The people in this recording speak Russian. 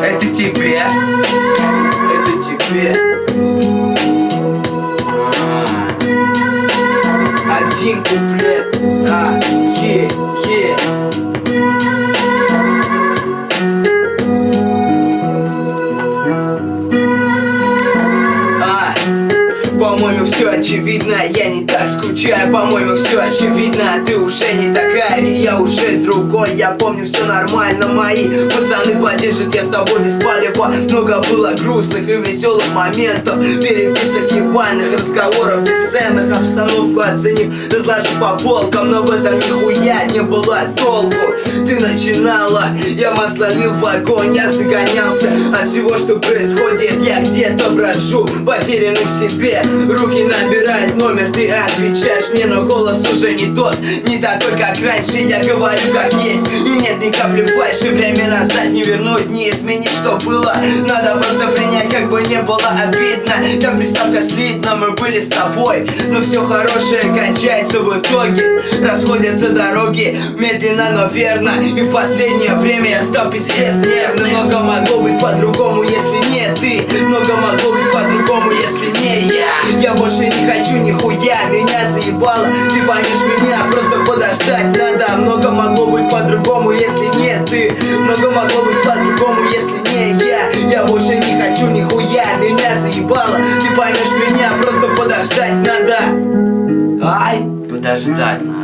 Это тебе? Это тебе. Один куплет. По-моему, все очевидно, я не так скучаю. По-моему, все очевидно, ты уже не такая, и я уже другой. Я помню, все нормально, мои пацаны поддержат, я с тобой без палева. Много было грустных и веселых моментов, переписок ебаных, разговоров бесценных. Обстановку оценив, разложив по полкам, но в этом нихуя не было толку. Ты начинала, я масло лил в огонь, я загонялся от всего, что происходит. Я где-то брожу, потерянный в себе. Руки набирают номер, ты отвечаешь мне, но голос уже не тот, не такой, как раньше. Я говорю, как есть, и нет ни капли фальши. Время назад не вернуть, не изменить, что было. Надо просто принять, как бы не было обидно. Как приставка слитно, мы были с тобой, но все хорошее кончается в итоге. Расходятся дороги, медленно, но верно. И в последнее время я стал пиздец нервным. Много могло быть по-другому, если не ты. Много могло быть по-другому, если не я. Я больше не хочу нихуя, меня заебало. Ты поймешь меня, просто подождать надо. Много могло быть по-другому, если не ты. Много могло быть по-другому, если не я. Я больше не хочу нихуя, меня заебало. Ты поймешь меня, просто подождать надо. Подождать надо.